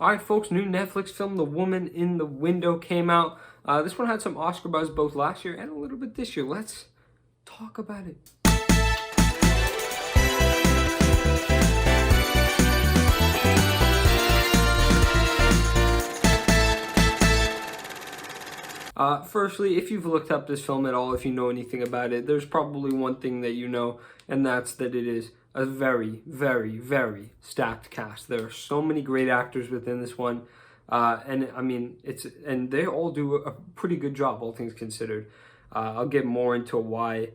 Alright folks, new Netflix film, The Woman in the Window, came out. This one had some Oscar buzz both last year and a little bit this year. Let's talk about it. Firstly, if you've looked up this film at all, if you know anything about it, there's probably one thing that you know, and that's that it is a very, very, very stacked cast. There are so many great actors within this one, and I mean, and they all do a pretty good job, all things considered. I'll get more into why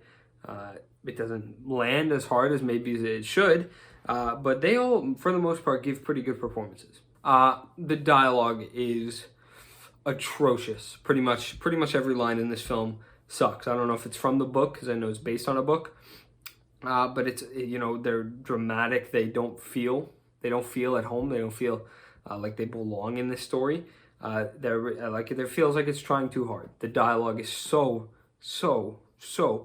it doesn't land as hard as maybe it should, but they all, for the most part, give pretty good performances. The dialogue is atrocious. Pretty much every line in this film sucks. I don't know if it's from the book because I know it's based on a book, but it's, you know, they're dramatic. They don't feel at home. They don't feel like they belong in this story. They're like, it feels like it's trying too hard. The dialogue is so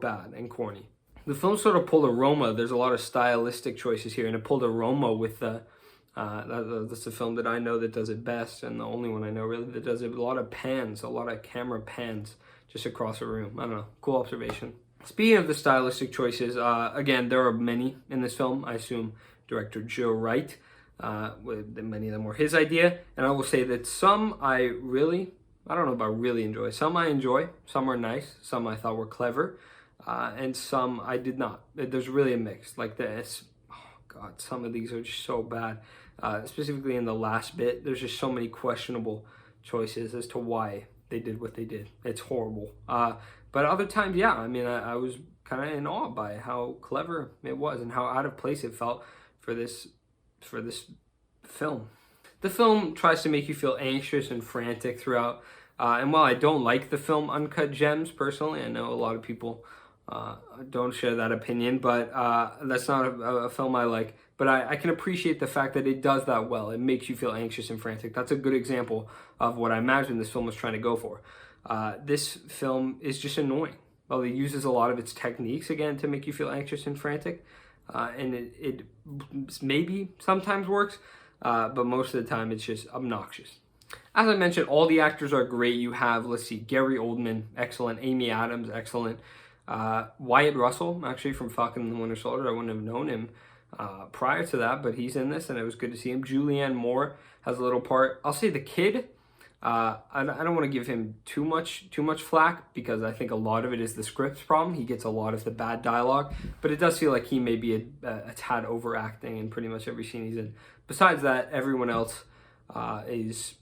bad and corny. The film sort of pulled a Roma. There's a lot of stylistic choices here, and it pulled a Roma with the that's the film that I know that does it best, and the only one I know really that does it. A lot of pans, a lot of camera pans just across a room. I don't know. Cool observation. Speaking of the stylistic choices, again, there are many in this film. I assume director Joe Wright, many of them were his idea, and I will say that some I don't know about really enjoy. Some I enjoy, some are nice, some I thought were clever, and some I did not. There's really a mix. Like this, oh God, some of these are just so bad. Specifically in the last bit, there's just so many questionable choices as to why they did what they did. It's horrible. But other times, yeah, I mean, I was kind of in awe by how clever it was and how out of place it felt for this film. The film tries to make you feel anxious and frantic throughout. And while I don't like the film Uncut Gems personally, I know a lot of people don't share that opinion, but that's not a film I like. But I can appreciate the fact that it does that well. It makes you feel anxious and frantic. That's a good example of what I imagine this film was trying to go for. This film is just annoying. Well, it uses a lot of its techniques, again, to make you feel anxious and frantic. And it maybe sometimes works, but most of the time it's just obnoxious. As I mentioned, all the actors are great. You have, let's see, Gary Oldman, excellent. Amy Adams, excellent. Wyatt Russell, actually, from Falcon and the Winter Soldier. I wouldn't have known him prior to that, but he's in this, and it was good to see him. Julianne Moore has a little part. I'll say the kid, I don't want to give him too much flack, because I think a lot of it is the script's problem. He gets a lot of the bad dialogue, but it does feel like he may be a tad overacting in pretty much every scene he's in. Besides that, everyone else is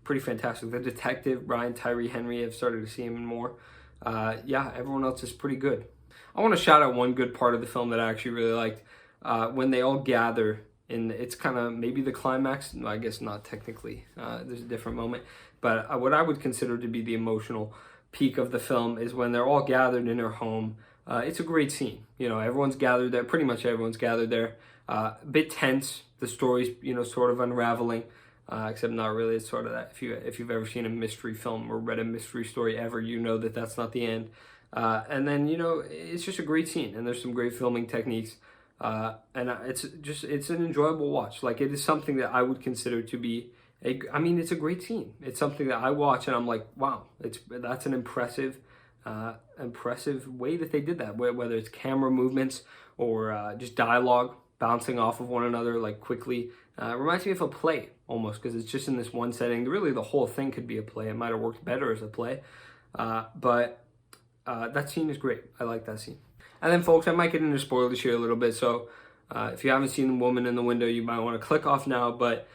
pretty fantastic. The detective, Brian Tyree Henry, I've started to see him in more. Yeah, everyone else is pretty good. I want to shout out one good part of the film that I actually really liked. When they all gather, it's kind of maybe the climax. No, I guess not technically. There's a different moment. But what I would consider to be the emotional peak of the film is when they're all gathered in their home. It's a great scene. You know, everyone's gathered there. Pretty much everyone's gathered there. A bit tense. The story's, you know, sort of unraveling. Except not really. It's sort of that. If you've ever seen a mystery film or read a mystery story ever, you know that that's not the end. And then, you know, it's just a great scene, and there's some great filming techniques. And it's an enjoyable watch. Like, it is something that I would consider to be it's a great scene. It's something that I watch and I'm like, wow, that's an impressive way that they did that. Whether it's camera movements or just dialogue bouncing off of one another like quickly. Reminds me of a play almost, because it's just in this one setting. Really, the whole thing could be a play. It might have worked better as a play, but that scene is great. I like that scene. And then, folks, I might get into spoilers here a little bit, so if you haven't seen The Woman in the Window, you might want to click off now, but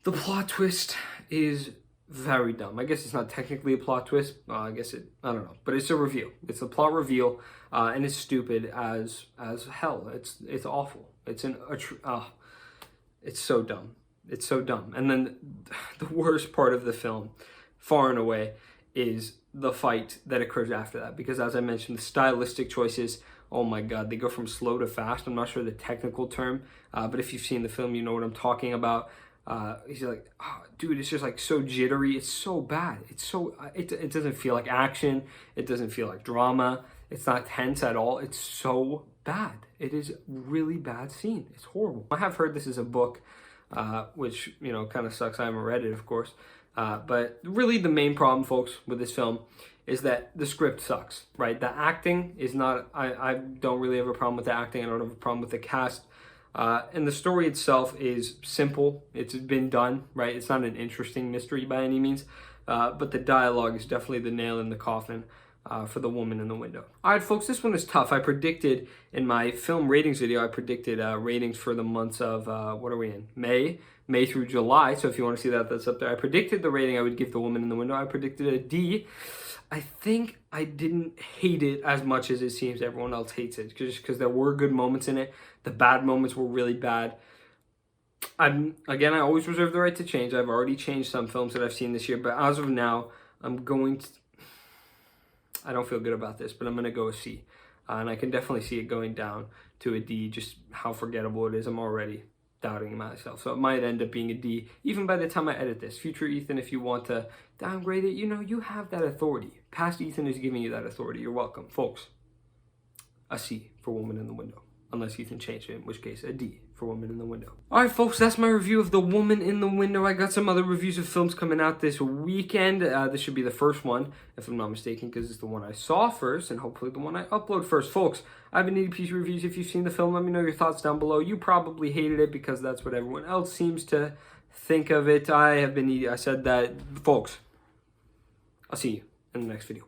the plot twist is very dumb. I guess it's not technically a plot twist. I don't know, but it's a reveal. It's a plot reveal, and it's stupid as hell. It's awful. It's so dumb. It's so dumb. And then the worst part of the film, far and away, is the fight that occurs after that. Because as I mentioned, the stylistic choices, oh my God, they go from slow to fast. I'm not sure the technical term, but if you've seen the film, you know what I'm talking about. He's like, oh, dude, it's just like so jittery. It's so bad. It doesn't feel like action. It doesn't feel like drama. It's not tense at all. It's so bad. It is really bad scene. It's horrible. I have heard this is a book which, you know, kind of sucks. I haven't read it, of course. But really the main problem, folks, with this film is that the script sucks, right? The acting is not, I don't really have a problem with the acting. I don't have a problem with the cast. And the story itself is simple. It's been done, right? It's not an interesting mystery by any means. But the dialogue is definitely the nail in the coffin for The Woman in the Window. All right, folks, this one is tough. I predicted in my film ratings video, I predicted ratings for the months of, what are we in? May through July. So if you want to see that, that's up there. I predicted the rating I would give The Woman in the Window. I predicted a D. I think I didn't hate it as much as it seems everyone else hates it, because there were good moments in it. The bad moments were really bad. I always reserve the right to change. I've already changed some films that I've seen this year, but as of now, I don't feel good about this, but I'm going to go a C. And I can definitely see it going down to a D, just how forgettable it is. I'm already doubting myself. So it might end up being a D, even by the time I edit this. Future Ethan, if you want to downgrade it, you know, you have that authority. Past Ethan is giving you that authority. You're welcome. Folks, a C for Woman in the Window. Unless Ethan changed it, in which case a D for Woman in the Window. Alright, folks, that's my review of The Woman in the Window. I got some other reviews of films coming out this weekend. This should be the first one, if I'm not mistaken, because it's the one I saw first, and hopefully the one I upload first. Folks, I've been needing piece reviews. If you've seen the film, let me know your thoughts down below. You probably hated it because that's what everyone else seems to think of it. I said that. Folks, I'll see you in the next video.